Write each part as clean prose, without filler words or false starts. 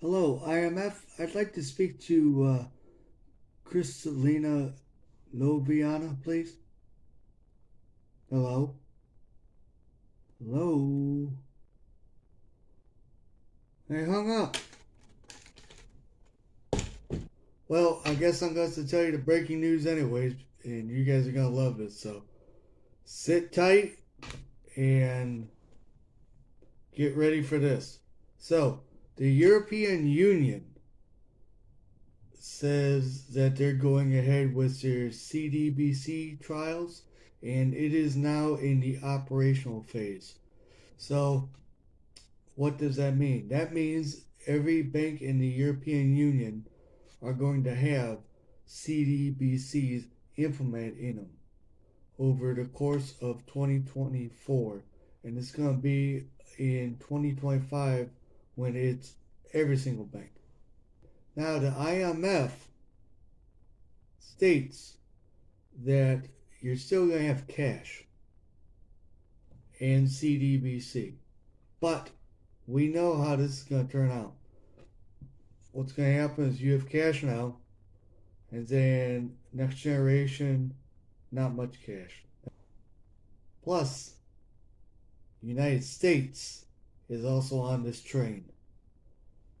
Hello, IMF. I'd like to speak to Kristalina Loviana, please. Hello? Hello? They hung up. Well, I guess I'm going to tell you the breaking news anyways, and you guys are going to love it. So sit tight and get ready for this. So, the European Union says that they're going ahead with their CDBC trials, and it is now in the operational phase. So, what does that mean? That means every bank in the European Union are going to have CDBCs implemented in them over the course of 2024, and it's going to be in 2025 when it's every single bank. Now, the IMF states that you're still going to have cash and CDBC, but we know how this is going to turn out. What's going to happen is you have cash now, and then next generation, not much cash. Plus, the United States is also on this train.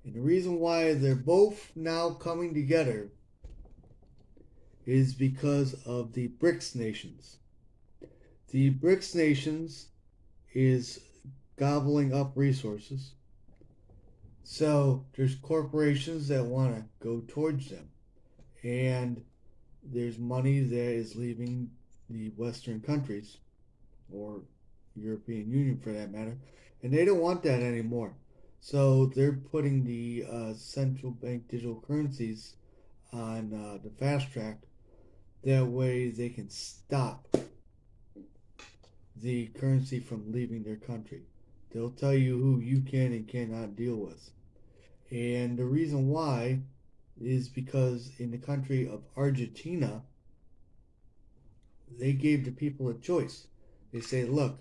And the reason why they're both now coming together is because of the BRICS nations. The BRICS nations is gobbling up resources. So there's corporations that want to go towards them. And there's money that is leaving the Western countries, or European Union for that matter, and they don't want that anymore. So they're putting the central bank digital currencies on the fast track. That way they can stop the currency from leaving their country. They'll tell you who you can and cannot deal with. And the reason why is because in the country of Argentina, they gave the people a choice. They say, look,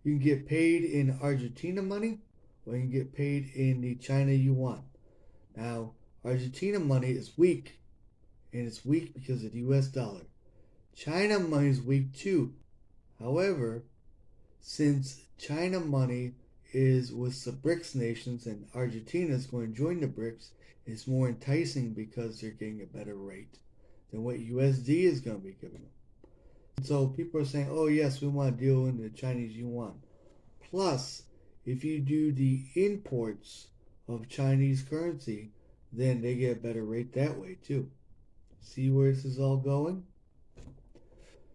you can get paid in Argentina money or you can get paid in the China yuan. Now, Argentina money is weak, and it's weak because of the US dollar. China money is weak too. However, since China money is with the BRICS nations and Argentina is going to join the BRICS, it's more enticing because they're getting a better rate than what USD is going to be giving them. So people are saying, oh yes, we want to deal in the Chinese yuan. Plus, if you do the imports of Chinese currency, then they get a better rate that way too. See where this is all going?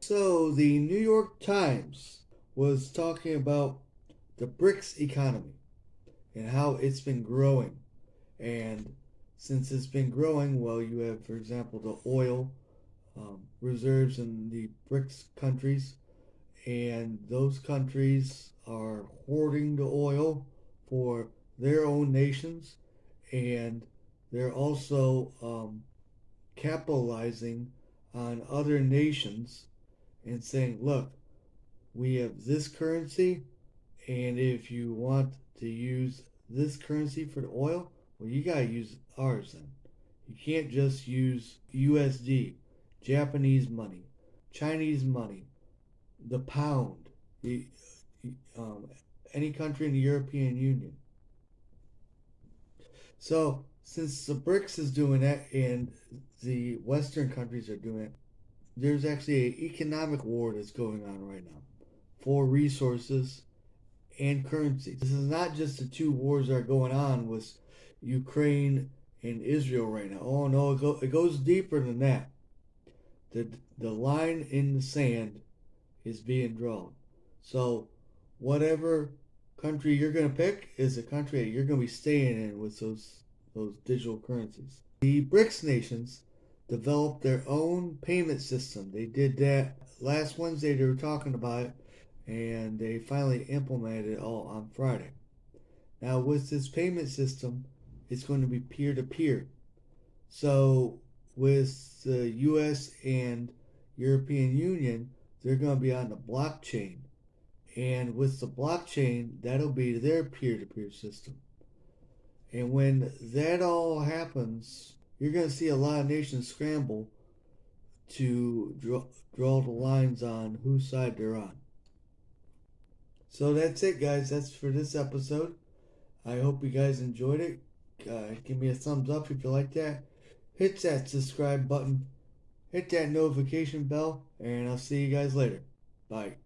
So the New York Times was talking about the BRICS economy and how it's been growing. And since it's been growing, well, you have, for example, the oil reserves in the BRICS countries, and those countries are hoarding the oil for their own nations, and they're also capitalizing on other nations and saying, look, we have this currency, and if you want to use this currency for the oil, well, you gotta use ours then. You can't just use USD, Japanese money, Chinese money, the pound, the, any country in the European Union. So, since the BRICS is doing that and the Western countries are doing it, there's actually an economic war that's going on right now for resources and currency. This is not just the two wars that are going on with Ukraine and Israel right now. Oh no, it goes deeper than that. The line in the sand is being drawn. So whatever country you're going to pick is a country that you're going to be staying in with those digital currencies. The BRICS nations developed their own payment system. They did that last Wednesday. They were talking about it, and they finally implemented it all on Friday. Now, with this payment system, it's going to be peer to peer. So, with the US and European Union, they're going to be on the blockchain. And with the blockchain, that'll be their peer to peer system. And when that all happens, you're going to see a lot of nations scramble to draw the lines on whose side they're on. So that's it, guys. That's for this episode. I hope you guys enjoyed it. Give me a thumbs up if you like that. Hit that subscribe button. Hit that notification bell. And I'll see you guys later. Bye.